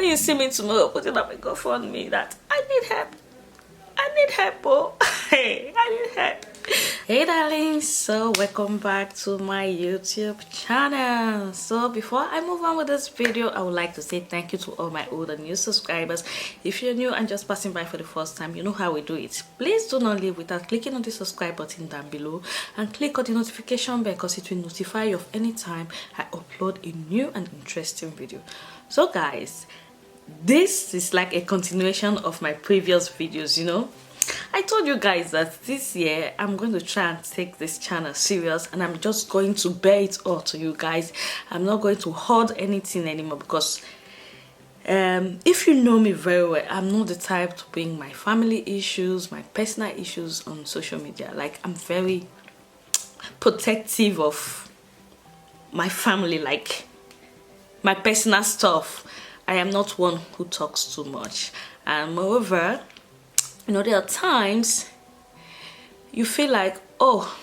when you see me tomorrow putting up a GoFundMe that I need help. I need help, oh. Hey, I need help. Hey darlings, so welcome back to my YouTube channel. So before I move on with this video, I would like to say thank you to all my old and new subscribers. If you're new and just passing by for the first time, you know how we do it. Please do not leave without clicking on the subscribe button down below and click on the notification bell because it will notify you of any time I upload a new and interesting video. So guys, this is like a continuation of my previous videos, you know. I told you guys that this year I'm going to try and take this channel serious, and I'm just going to bear it all to you guys. I'm not going to hoard anything anymore because if you know me very well, I'm not the type to bring my family issues, my personal issues on social media. Like, I'm very protective of my family, like my personal stuff. I am not one who talks too much, and moreover, you know, there are times you feel like, oh,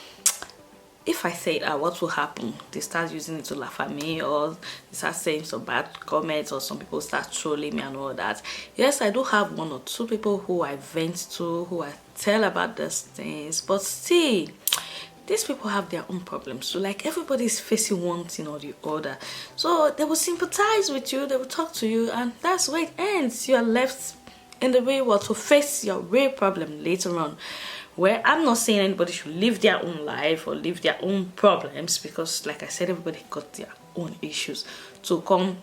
if I say it out, what will happen? They start using it to laugh at me, or they start saying some bad comments, or some people start trolling me and all that. Yes, I do have one or two people who I vent to, who I tell about these things, but still, these people have their own problems. So like, everybody's facing one thing or the other. So they will sympathize with you, they will talk to you, and that's where it ends. You are left in the real world to face your real problem later on. Where I'm not saying anybody should live their own life or live their own problems, because like I said, everybody got their own issues. To come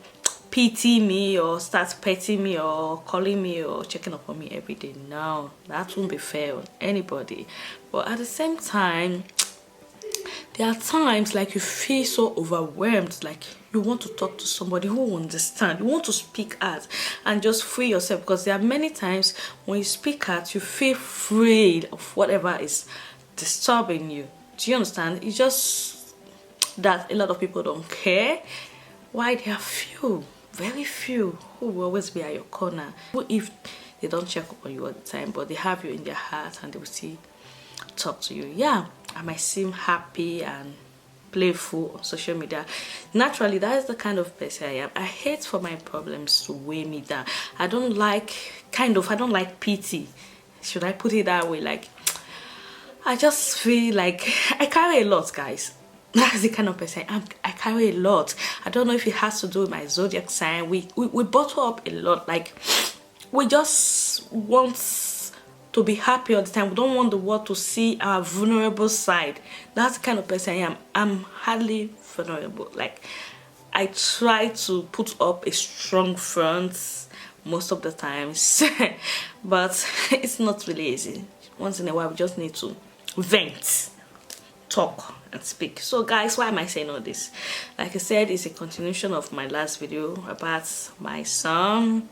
pity me or start petting me or calling me or checking up on me every day, no, that won't be fair on anybody. But at the same time, there are times like you feel so overwhelmed, like you want to talk to somebody who will understand. You want to speak out and just free yourself, because there are many times when you speak out, you feel free of whatever is disturbing you. Do you understand? It's just that a lot of people don't care. Why? There are few, very few, who will always be at your corner. If they don't check up on you all the time, but they have you in their heart and they will still talk to you. Yeah, I might seem happy and playful on social media. Naturally, that is the kind of person I am. I hate for my problems to weigh me down. I don't like pity. Should I put it that way? Like, I just feel like I carry a lot, guys. That's the kind of person I am. I carry a lot. I don't know if it has to do with my zodiac sign. We bottle up a lot. Like, we just want to be happy all the time. We don't want the world to see our vulnerable side. That's the kind of person I am. I'm hardly vulnerable. Like, I try to put up a strong front most of the times, but it's not really easy. Once in a while, we just need to vent, talk, and speak. So guys, why am I saying all this? Like I said, it's a continuation of my last video about my son.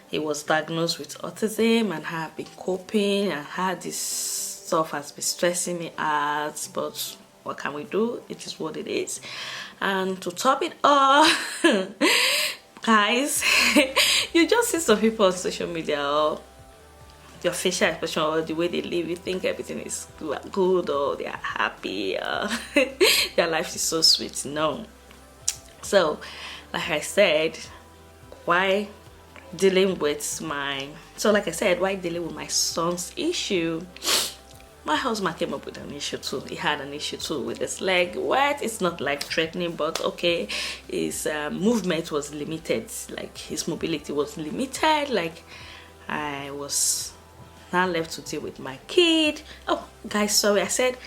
He was diagnosed with autism, and I have been coping, and how this stuff has been stressing me out. But what can we do? It is what it is. And to top it all, guys, you just see some people on social media, or your facial expression, or the way they live, you think everything is good, or they are happy, their life is so sweet. No. So, like I said, why dealing with my son's issue, my husband came up with an issue too. He had an issue too with his leg. What? It's not like threatening, but okay, his movement was limited, like his mobility was limited. Like, I was now left to deal with my kid. Oh guys, sorry, I said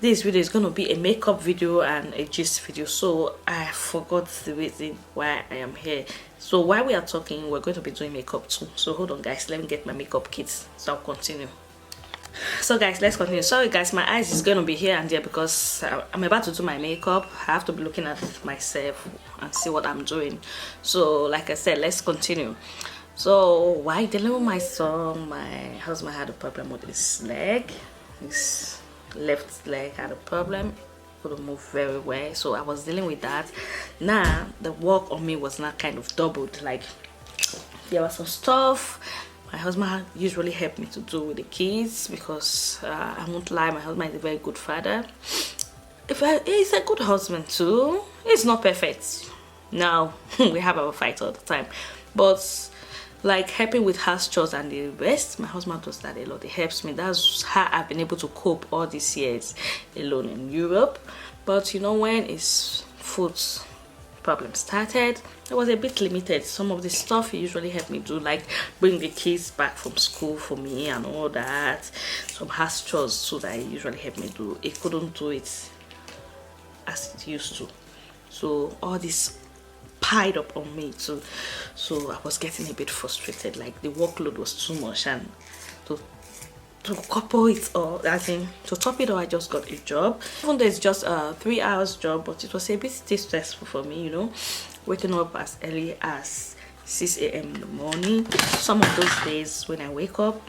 this video is going to be a makeup video and a gist video, so I forgot the reason why I am here. So while we are talking, we're going to be doing makeup too. So hold on guys, let me get my makeup kits, so I'll continue. So guys, let's continue. Sorry guys, my eyes is going to be here and there because I'm about to do my makeup. I have to be looking at myself and see what I'm doing. So like I said, let's continue. So while dealing with my son, my husband had a problem with his leg. His left leg had a problem, couldn't move very well, so I was dealing with that. Now the work on me was not kind of doubled. Like, there was some stuff my husband usually helped me to do with the kids, because I won't lie, my husband is a very good father. He's a good husband too. He's not perfect, Now we have our fight all the time, but like helping with house chores and the rest, my husband does that a lot. It helps me. That's how I've been able to cope all these years alone in Europe. But you know, when it's food problem started, I was a bit limited. Some of the stuff he usually helped me do, like bring the kids back from school for me and all that, some house chores too that he usually helped me do, he couldn't do it as it used to. So all this piled up on me too, so I was getting a bit frustrated, like the workload was too much. And to couple it all, I think to top it all, I just got a job. Even though it's just a 3 hours job, but it was a bit still stressful for me, you know, waking up as early as 6 a.m. in the morning. Some of those days when I wake up,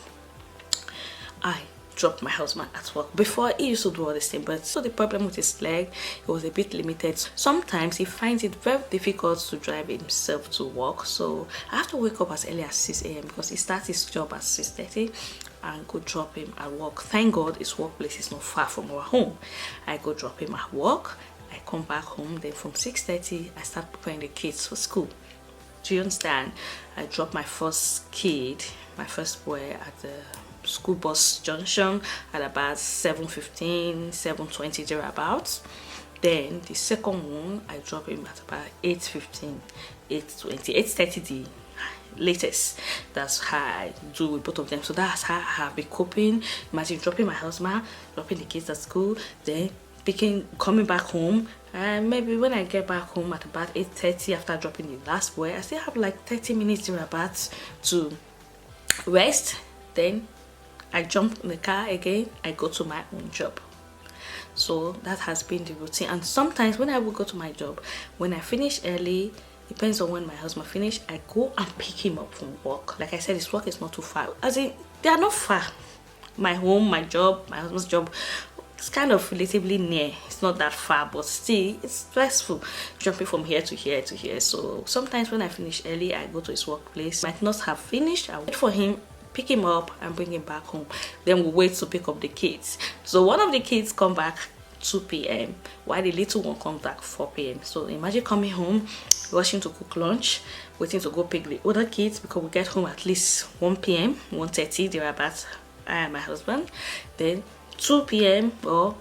I drop my husband at work. Before, he used to do all this thing, but so the problem with his leg, it was a bit limited. Sometimes he finds it very difficult to drive himself to work, so I have to wake up as early as 6 a.m. because he starts his job at 6:30 and go drop him at work. Thank God his workplace is not far from our home. I go drop him at work, I come back home, then from 6:30 I start preparing the kids for school. Do you understand? I drop my first kid, my first boy, at the school bus junction at about 7:15, 7:20 thereabouts. Then the second one, I drop him at about 8:15, 8:20, 8:30 the latest. That's how I do with both of them. So that's how I have been coping. Imagine dropping my husband, dropping the kids at school, then coming back home, and maybe when I get back home at about 8:30 after dropping the last boy, I still have like 30 minutes thereabouts to rest. Then I jump in the car again, I go to my own job. So that has been the routine. And sometimes when I will go to my job, when I finish early, depends on when my husband finish, I go and pick him up from work. Like I said, his work is not too far, as in they are not far. My home, my job, my husband's job, it's kind of relatively near. It's not that far, but still it's stressful jumping from here to here to here. So sometimes when I finish early, I go to his workplace. Might not have finished, I wait for him, pick him up and bring him back home. Then we wait to pick up the kids. So one of the kids come back 2 p.m. while the little one comes back 4 p.m. So imagine coming home, rushing to cook lunch, waiting to go pick the other kids because we get home at least 1 p.m, 1:30 thereabouts, I and my husband. Then 2 p.m. or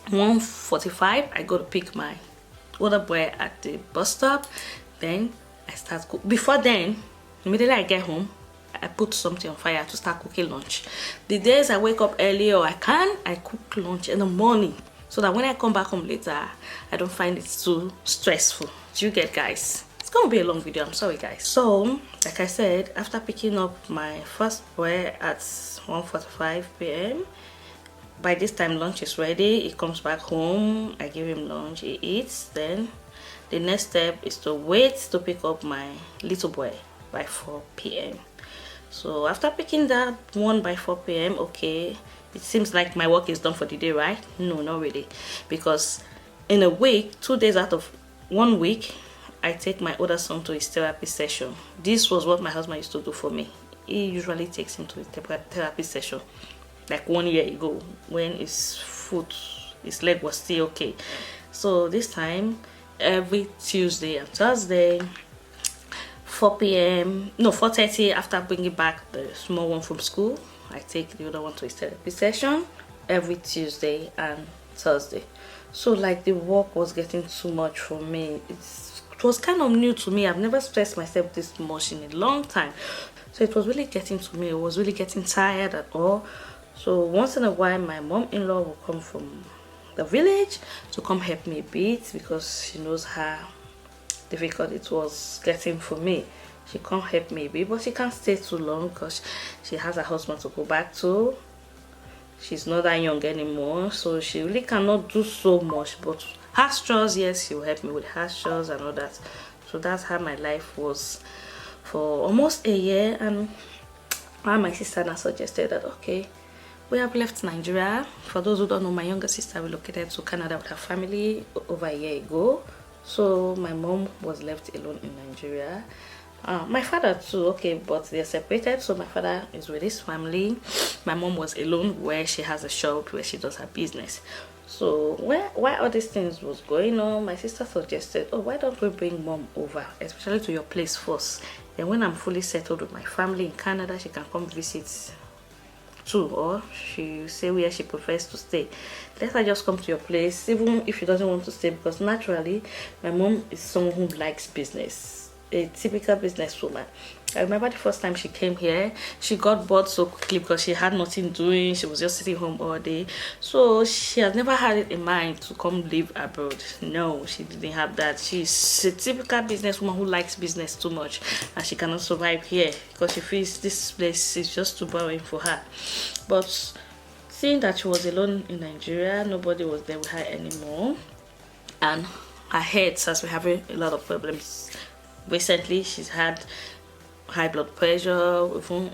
1:45, I go to pick my other boy at the bus stop. Then I start cook. Before then, immediately I get home, I put something on fire to start cooking lunch. The days I wake up early or I cook lunch in the morning so that when I come back home later, I don't find it too stressful. Do you get, guys? It's gonna be a long video, I'm sorry guys. So like I said, after picking up my first boy at 1:45 p.m, by this time lunch is ready. He comes back home, I give him lunch, he eats. Then the next step is to wait to pick up my little boy by 4 p.m. So after picking that one by 4 p.m, okay, it seems like my work is done for the day, right? No, not really, because in a week, 2 days out of 1 week, I take my older son to his therapy session. This was what my husband used to do for me. He usually takes him to his therapy session like 1 year ago when his leg was still okay. So this time, every Tuesday and Thursday, 4 p.m, no, 4:30, after bringing back the small one from school, I take the other one to his therapy session every Tuesday and Thursday. So like the work was getting too much for me. It was kind of new to me. I've never stressed myself this much in a long time. So it was really getting to me. I was really getting tired at all. So once in a while, my mom-in-law will come from the village to come help me a bit because she knows how difficult it was getting for me. She can't help me a bit, but she can't stay too long because she has a husband to go back to. She's not that young anymore, so she really cannot do so much. But house chores, yes, she will help me with house chores and all that. So that's how my life was for almost a year. And my sister now suggested that, okay, we have left Nigeria. For those who don't know, my younger sister relocated to Canada with her family over a year ago. So my mom was left alone in Nigeria, My father too, okay, but they're separated. So my father is with his family. My mom was alone, where she has a shop where she does her business. So while all these things was going on, my sister suggested, oh, why don't we bring mom over, especially to your place first. Then when I'm fully settled with my family in Canada, she can come visit too, or she say where she prefers to stay. Let her just come to your place, even if she doesn't want to stay, because naturally my mom is someone who likes business, a typical businesswoman. I remember the first time she came here, she got bored so quickly because she had nothing doing. She was just sitting home all day. So she has never had it in mind to come live abroad. No, she didn't have that. She's a typical businesswoman who likes business too much, and she cannot survive here because she feels this place is just too boring for her. But seeing that she was alone in Nigeria, nobody was there with her anymore, and her health has been having a lot of problems. Recently, she's had high blood pressure. Even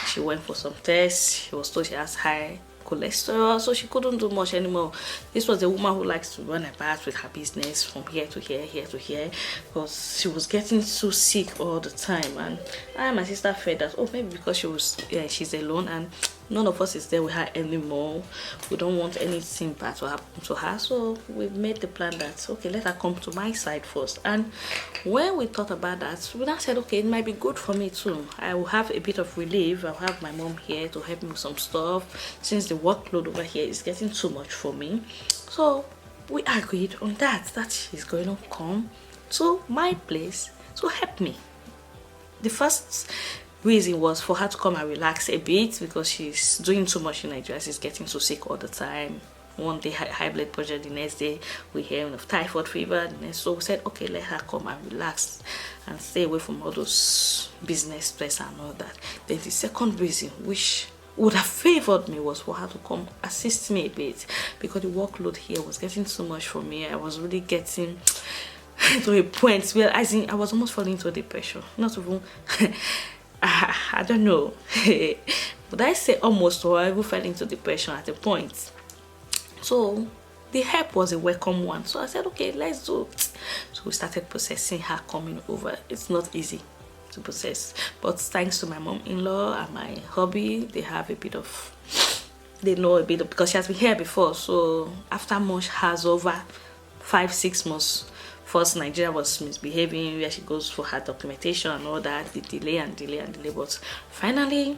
she went for some tests, she was told she has high cholesterol, so she couldn't do much anymore. This was a woman who likes to run about with her business from here to here, here to here, because she was getting so sick all the time. And I and my sister felt that, oh, maybe because she's alone and none of us is there with her anymore, we don't want anything bad to happen to her. So we made the plan that, okay, let her come to my side first. And when we thought about that, we now said, okay, it might be good for me too. I will have a bit of relief. I'll have my mom here to help me with some stuff, since the workload over here is getting too much for me. So we agreed on that she's going to come to my place to help me. The first reason was for her to come and relax a bit, because she's doing too much in Nigeria. She's getting so sick all the time. One day high blood pressure, the next day we're hearing of typhoid fever. So we said, okay, let her come and relax and stay away from all those business stress and all that. Then the second reason, which would have favored me, was for her to come assist me a bit, because the workload here was getting too much for me. I was really getting to a point where I was almost falling into depression. Not even I don't know. Would I say almost, or I even fell into depression at a point? So the help was a welcome one. So I said, okay, let's do it. So we started processing her coming over. It's not easy to process, but thanks to my mom-in-law and my hubby, they have a bit of, they know a bit of, because she has been here before. So after much has over 5-6 months, first Nigeria was misbehaving, where she goes for her documentation and all that, the delay and delay and delay, but finally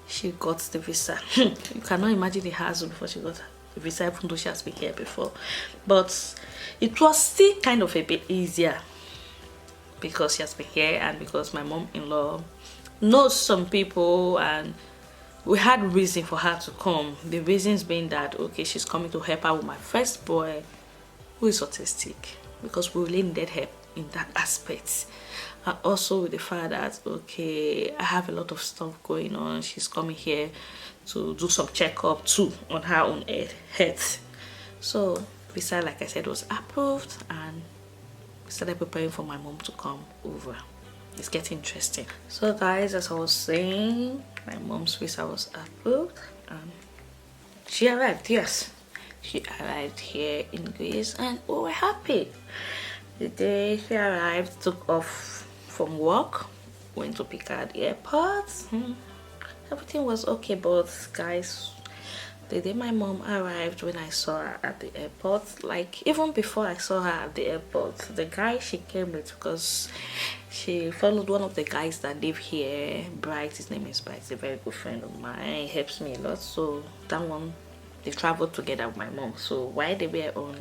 she got the visa. You cannot imagine the hassle before she got the visa, even though she has been here before. But it was still kind of a bit easier because she has been here, and because my mom-in-law knows some people, and we had reason for her to come. The reasons being that, okay, she's coming to help her with my first boy who is autistic, because we really needed help in that aspect. And also with the fact that, okay, I have a lot of stuff going on. She's coming here to do some checkup too on her own health. So visa, like I said, was approved, and we started preparing for my mom to come over. It's getting interesting. So guys, as I was saying, my mom's visa was approved and she arrived. Yes, she arrived here in Greece, and we were happy. The day she arrived, took off from work, went to pick her at the airport. Everything was okay, but guys, the day my mom arrived, when I saw her at the airport, like even before I saw her at the airport, the guy she came with, because she followed one of the guys that live here, Bright, his name is Bright, he's a very good friend of mine, he helps me a lot. So that one, they traveled together with my mom. So while they were on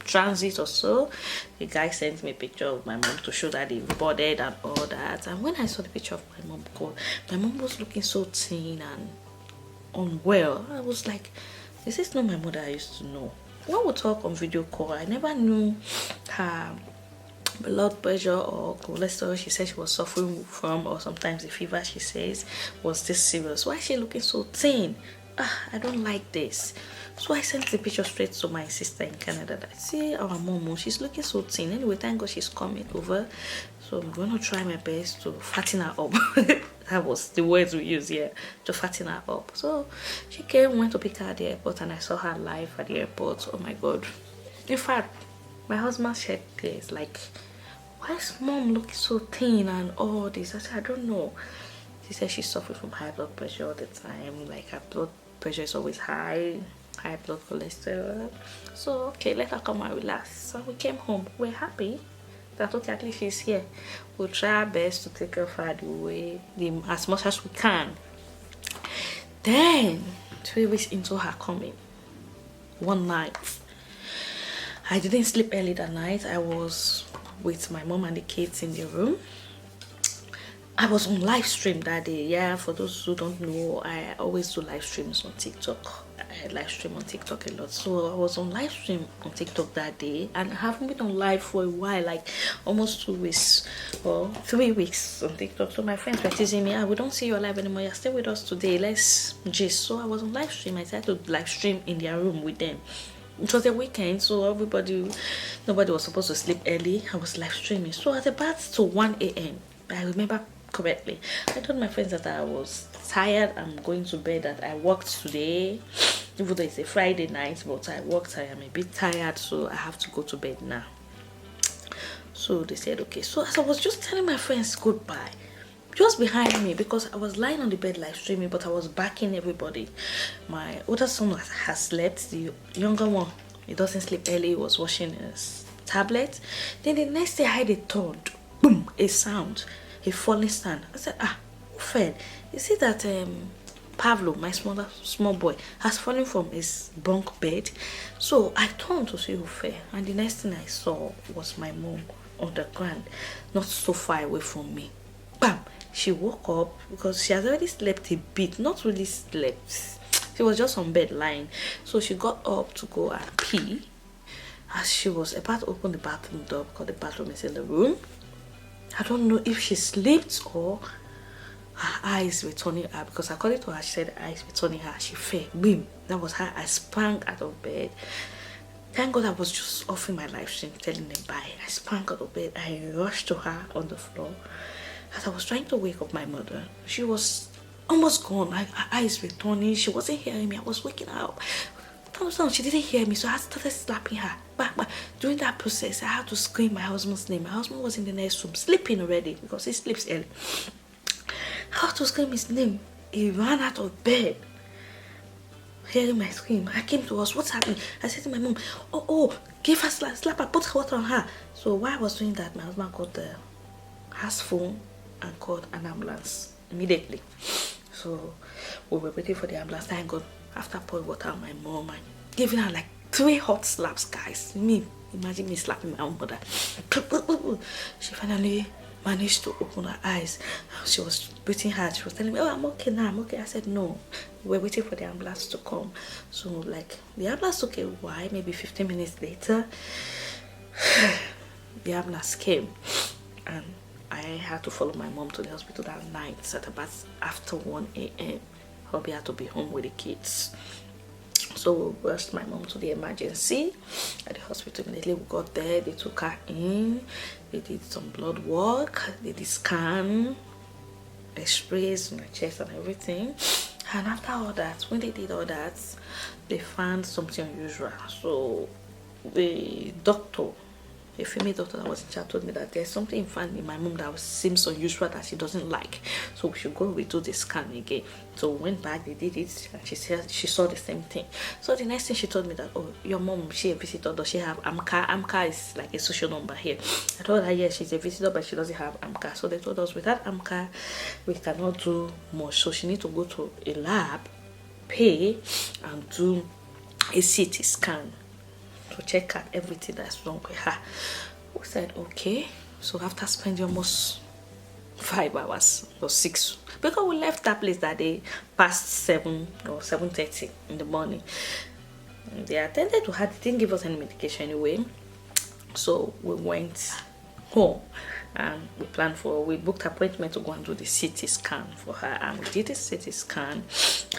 transit or so, the guy sent me a picture of my mom to show that they boarded and all that. And when I saw the picture of my mom, God, my mom was looking so thin and unwell. I was like, this is not my mother I used to know. When we talk on video call, I never knew her blood pressure or cholesterol she said she was suffering from, or sometimes the fever she says was this serious. Why is she looking so thin? I don't like this. So I sent the picture straight to my sister in Canada that, see our mom, she's looking so thin. Anyway, thank God she's coming over. So I'm going to try my best to fatten her up. That was the words we used here, to fatten her up. So she came, went to pick her at the airport, and I saw her live at the airport. Oh my God. In fact, my husband shed tears like, why is mom looking so thin and all this? I said, I don't know. She said she's suffering from high blood pressure all the time. Like her blood pressure is always high blood cholesterol. So okay, let her come and relax. So we came home. We're happy that okay, at least she's here. We'll try our best to take care of her as much as we can. Then 3 weeks into her coming, one night, I didn't sleep early that night. I was with my mom and the kids in the room. I was on live stream that day. Yeah, for those who don't know, I always do live streams on TikTok. I live stream on TikTok a lot. So I was on live stream on TikTok that day, and I haven't been on live for a while, like almost 2 weeks or 3 weeks on TikTok. So my friends were teasing me, we don't see you live anymore. You're still with us today. Let's gist. So I was on live stream. I started to live stream in their room with them. It was a weekend, so nobody was supposed to sleep early. I was live streaming. So at about to 1 a.m. I remember correctly, I told my friends that I was tired. I'm going to bed, that I worked today, even though it's a Friday night, but I worked. I am a bit tired, so I have to go to bed now. So they said okay. So as I was just telling my friends goodbye, just behind me, because I was lying on the bed live streaming, but I was backing everybody. My older son has slept. The younger one, he doesn't sleep early. He was watching his tablet. Then the next day I heard a thud, boom, a sound, a falling sound. I said, who fell? You see that Pablo, my small boy, has fallen from his bunk bed. So I turned to see who fell, and the next thing I saw was my mom on the ground, not so far away from me. Bam! She woke up because she has already slept a bit, not really slept. She was just on bed lying. So she got up to go and pee. As she was about to open the bathroom door, because the bathroom is in the room, I don't know if she slept or her eyes were turning her, because according to her, she said her eyes were turning her. She fell. Boom! That was her. I sprang out of bed. Thank God I was just offering my live stream, telling them bye. I sprang out of bed. I rushed to her on the floor. As I was trying to wake up my mother, she was almost gone. Her eyes were turning. She wasn't hearing me. I was waking her up. She didn't hear me, so I started slapping her. But during that process, I had to scream my husband's name. My husband was in the next room, sleeping already, because he sleeps early. I had to scream his name. He ran out of bed, hearing my scream. I came to us. What's happening? I said to my mom, give her slap her, put water on her. So while I was doing that, my husband got the house phone and called an ambulance immediately. So we were waiting for the ambulance. Thank God, after pouring water on my mom and giving her like 3 hot slaps, guys. Imagine me slapping my own mother. She finally managed to open her eyes. She was breathing hard. She was telling me, I'm okay now, I'm okay. I said, no, we're waiting for the ambulance to come. So like the ambulance took a while, maybe 15 minutes later, the ambulance came, and I had to follow my mom to the hospital that night at about after 1 a.m. Hubby had to be home with the kids. So we rushed my mom to the emergency at the hospital. Immediately we got there, they took her in, they did some blood work, they did scan, x-rays on her chest and everything. And after all that, when they did all that, they found something unusual. So the doctor, a female doctor that was in charge, told me that there's something found in my mom that seems unusual, that she doesn't like, so we should go redo the scan again. So we went back, they did it, and she said she saw the same thing. So the next thing she told me that, your mom, she a visitor, does she have AMCA? AMCA is like a social number here. I told her yes, she's a visitor, but she doesn't have AMCA. So they told us without AMCA we cannot do much, so she need to go to a lab, pay, and do a CT scan to check out everything that's wrong with her. We said okay. So after spending almost 5 hours or 6, because we left that place that day past 7 or 7:30 in the morning, they attended to her. They didn't give us any medication anyway, so we went home and we booked appointment to go and do the CT scan for her, and we did the CT scan.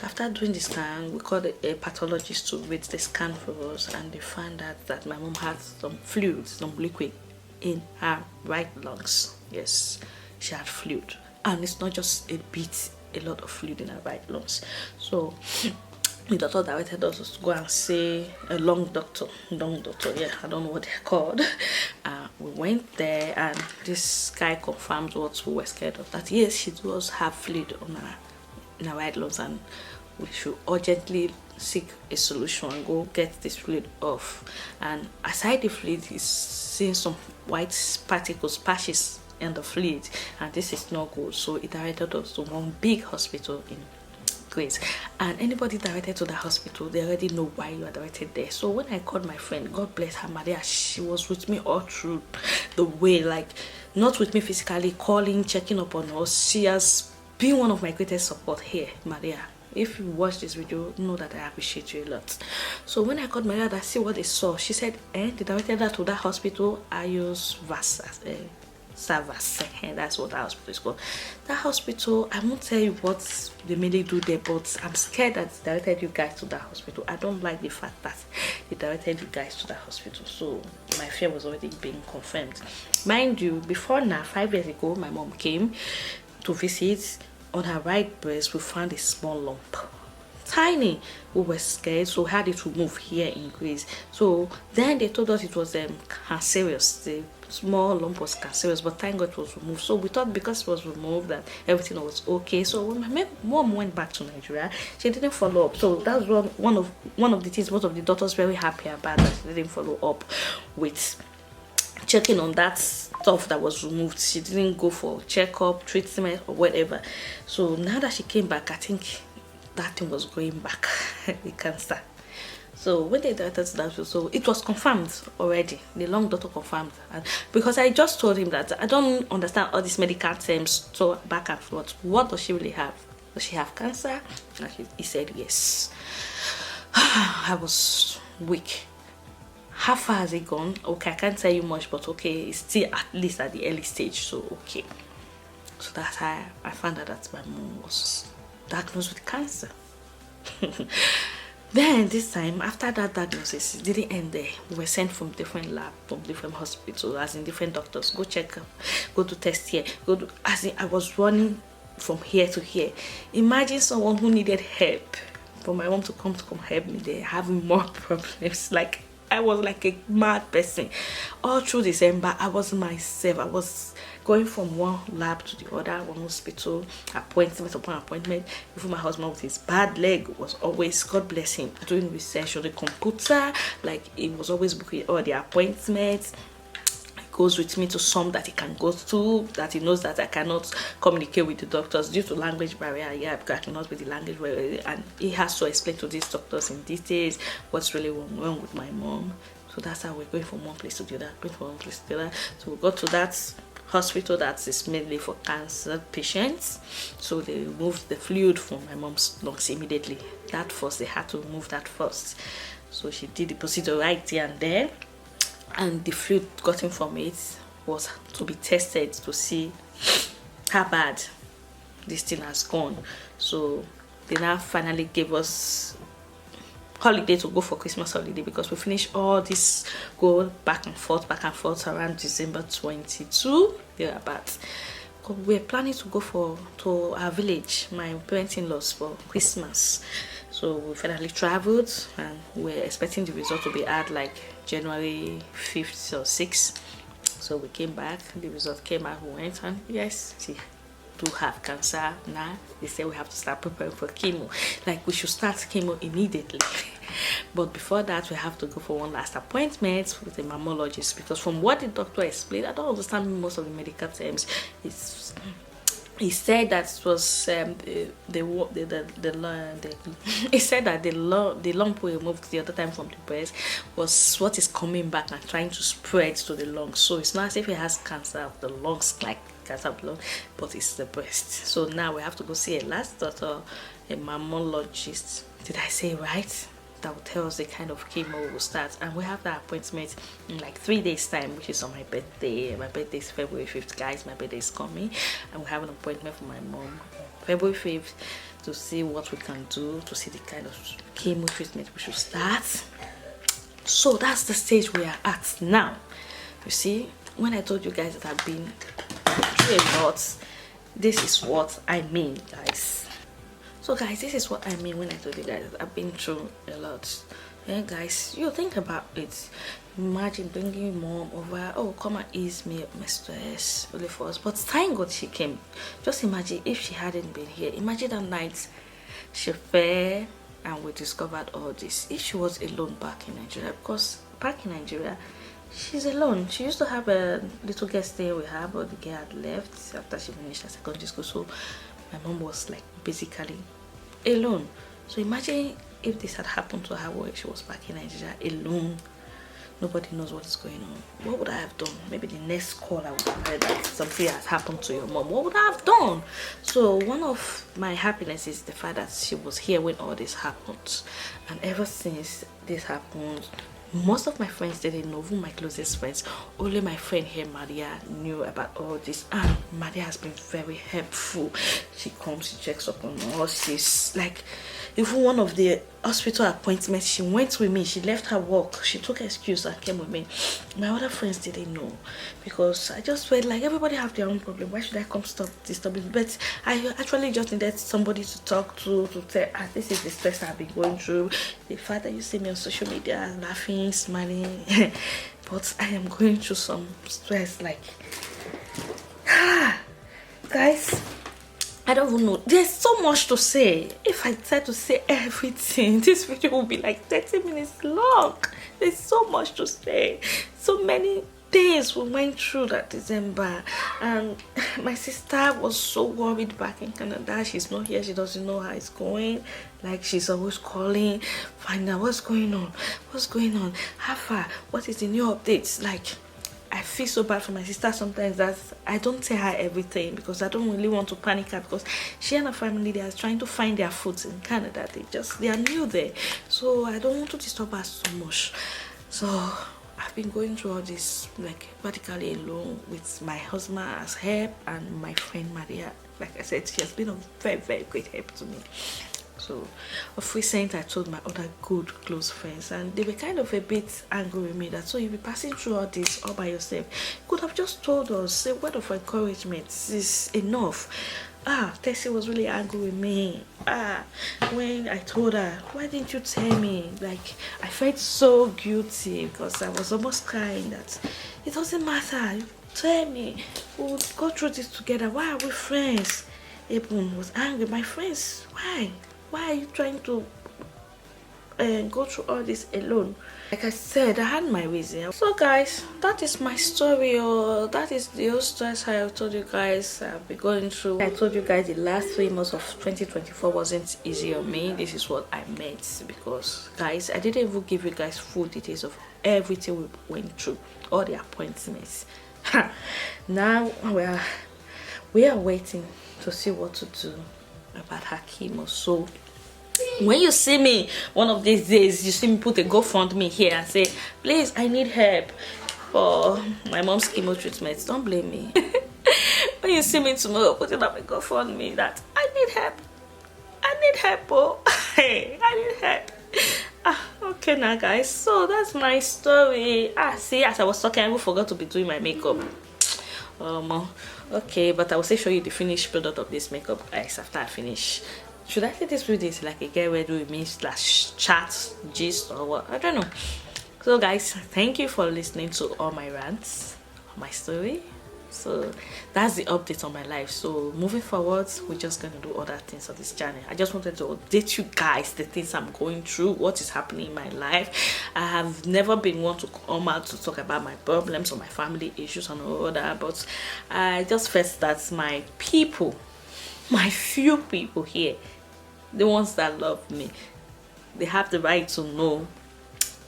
After doing the scan, we called a pathologist to read the scan for us, and they found out that my mom had some fluid, some liquid in her right lungs. Yes, she had fluid, and it's not just a bit, a lot of fluid in her right lungs. So the doctor directed us to go and see a lung doctor. Yeah, I don't know what they're called. We went there, and this guy confirmed what we were scared of, that yes, she does have fluid on her in her right lungs, and we should urgently seek a solution and go get this fluid off. And aside the fluid, he's seeing some white particles, patches in the fluid, and this is not good. So it directed us to one big hospital in Grace. And anybody directed to the hospital, they already know why you are directed there. So when I called my friend, God bless her, Maria, she was with me all through the way, like not with me physically, calling, checking up on us. She has been one of my greatest support here, Maria. If you watch this video, know that I appreciate you a lot. So when I called Maria to see what they saw, she said, they directed her to that hospital, Ayos Vasas. Savas, and that's what that hospital is called. That hospital, I won't tell you what they mainly do there, but I'm scared that they directed you guys to that hospital. I don't like the fact that they directed you guys to that hospital, so my fear was already being confirmed. Mind you, before now, 5 years ago, my mom came to visit. On her right breast, we found a small lump, tiny. We were scared, so we had it removed here in Greece. So then they told us it was cancerous. The small lump was cancerous, but thank God it was removed. So we thought because it was removed that everything was okay. So when my mom went back to Nigeria, she didn't follow up. So that's one of the things most of the doctors very happy about, that she didn't follow up with checking on that stuff that was removed. She didn't go for checkup, treatment, or whatever. So now that she came back, I think that thing was going back, the cancer. So when they directed to that, so it was confirmed already. The lung doctor confirmed, and because I just told him that I don't understand all these medical terms, so back and forth. What does she really have? Does she have cancer? And he said yes. I was weak. How far has it gone? Okay, I can't tell you much, but okay, it's still at least at the early stage, so okay. So that's how I found out that my mom was diagnosed with cancer. Then this time, after that diagnosis, it didn't end there. We were sent from different labs, from different hospitals, as in different doctors. Go check up, go to test here, as in I was running from here to here. Imagine someone who needed help for my mom to come help me there, having more problems. Like, I was like a mad person. All through December, I wasn't myself. I was going from one lab to the other, one hospital, appointment upon appointment. Even my husband with his bad leg was always, God bless him, doing research on the computer. Like, he was always booking all the appointments. Goes with me to some that he can go to, that he knows that I cannot communicate with the doctors due to language barrier. Yeah, because I cannot with the language barrier, and he has to explain to these doctors in details what's really wrong with my mom. So that's how we're going from one place to the other, So we got to that hospital that is mainly for cancer patients. So they removed the fluid from my mom's lungs immediately. That first, they had to remove that first. So she did the procedure right there and there. And the fluid gotten from it was to be tested to see how bad this thing has gone. So they now finally gave us holiday to go for Christmas holiday, because we finished all this go back and forth around December 22 thereabouts. We're planning to go to our village, my parents-in-laws, for Christmas. So we finally traveled, and we're expecting the result to be out like January 5th or 6th. So we came back, the result came out, we went, and yes, she do have cancer now. They say we have to start preparing for chemo. Like, we should start chemo immediately. But before that, we have to go for one last appointment with a mammologist, because from what the doctor explained, I don't understand most of the medical terms. He said that it was he said that the lump we removed the other time from the breast was what is coming back and trying to spread to the lungs. So it's not as if he has cancer of the lungs, like cancer of the lungs, but it's the breast. So now we have to go see a last doctor, a mammologist. Did I say right? That will tell us the kind of chemo we will start, and we have that appointment in like 3 days time, which is on my birthday. My birthday is February 5th, guys. My birthday is coming, and we have an appointment for my mom February 5th to see what we can do, to see the kind of chemo treatment we should start. So that's the stage we are at now. You see, when I told you guys that I've been through a lot, this is what I mean, guys. So guys, this is what I mean when I told you guys I've been through a lot. Yeah guys, you think about it. Imagine bringing mom over, oh come and ease me up my stress only for us. But thank God she came. Just imagine if she hadn't been here. Imagine that night she fell and we discovered all this. If she was alone back in Nigeria, because back in Nigeria she's alone. She used to have a little girl stay with her, but the girl had left after she finished her secondary school. So my mom was like basically alone. So imagine if this had happened to her while she was back in Nigeria alone. Nobody knows what is going on. What would I have done? Maybe the next call I would have heard that something has happened to your mom. What would I have done? So one of my happiness is the fact that she was here when all this happened. And ever since this happened, most of my friends didn't know, even my closest friends. Only my friend here, Maria, knew about all this. And Maria has been very helpful. She comes, she checks up on us. She's like, even one of the hospital appointments, she went with me. She left her work. She took an excuse and came with me. My other friends didn't know because I just felt like everybody have their own problem. Why should I come stop disturbing? But I actually just needed somebody to talk to tell, this is the stress I've been going through. The fact that you see me on social media laughing, smiling, but I am going through some stress. Like, guys, I don't even know. There's so much to say. If I try to say everything, this video will be like 30 minutes long. There's so much to say. So many things we went through that December. And my sister was so worried back in Canada. She's not here. She doesn't know how it's going. Like, she's always calling, find out what's going on. What's going on? How far? What is the new updates? Like, I feel so bad for my sister sometimes that I don't tell her everything because I don't really want to panic her, because she and her family, they are trying to find their foot in Canada. They are new there, so I don't want to disturb her so much. So I've been going through all this like practically alone with my husband as help and my friend Maria. Like I said, she has been a very, very great help to me. So of recent, I told my other good close friends, and they were kind of a bit angry with me that, so you'll be passing through all this all by yourself. You could have just told us, a word of encouragement is enough. Tessie was really angry with me. When I told her, why didn't you tell me? Like, I felt so guilty because I was almost crying that it doesn't matter. You tell me, we'll go through this together. Why are we friends? Ebun was angry. My friends, why? Why are you trying to go through all this alone? Like I said, I had my reason. So guys, that is my story. That is the whole stress I have told you guys I've been going through. I told you guys the last 3 months of 2024 wasn't easy on me. This is what I meant, because guys, I didn't even give you guys full details of everything we went through, all the appointments. Now we are waiting to see what to do about her chemo. So when you see me one of these days, you see me put a GoFundMe here and say, please, I need help for my mom's chemo treatment, don't blame me. When you see me tomorrow putting up a GoFundMe that I need help, oh. Hey, I need help. Okay now guys, so that's my story. See, as I was talking, I even forgot to be doing my makeup. Okay, but I will show you the finished product of this makeup, guys, after I finish. Should I say this video is like a get ready with me / chat gist or what? I don't know. So guys, thank you for listening to all my rants, my story. So that's the update on my life. So moving forward, we're just gonna do other things on this channel. I just wanted to update you guys the things I'm going through, what is happening in my life. I have never been one to come out to talk about my problems or my family issues and all that, but I just felt that my people, my few people here, the ones that love me, they have the right to know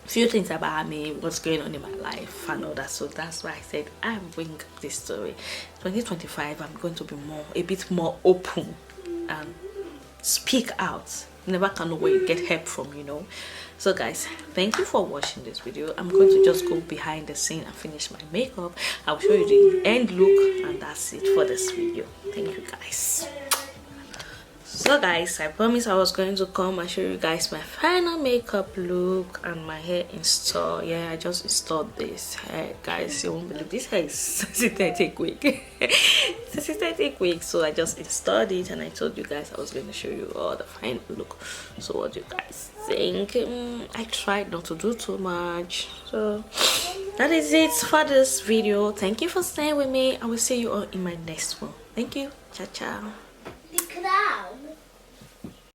few things about me, what's going on in my life and all that. So that's why I said I bring this story. 2025, I'm going to be a bit more open and speak out. Never can know where you get help from, you know. So guys, thank you for watching this video. I'm going to just go behind the scene and finish my makeup. I'll show you the end look, and that's it for this video. Thank you guys. So guys, I promised I was going to come and show you guys my final makeup look and my hair install. Yeah, I just installed this hair, guys. You won't believe this hair is synthetic wig. It's a synthetic wig, so I just installed it and I told you guys I was going to show you all the final look. So what do you guys think? I tried not to do too much, so that is it for this video. Thank you for staying with me. I will see you all in my next one. Thank you. Ciao ciao.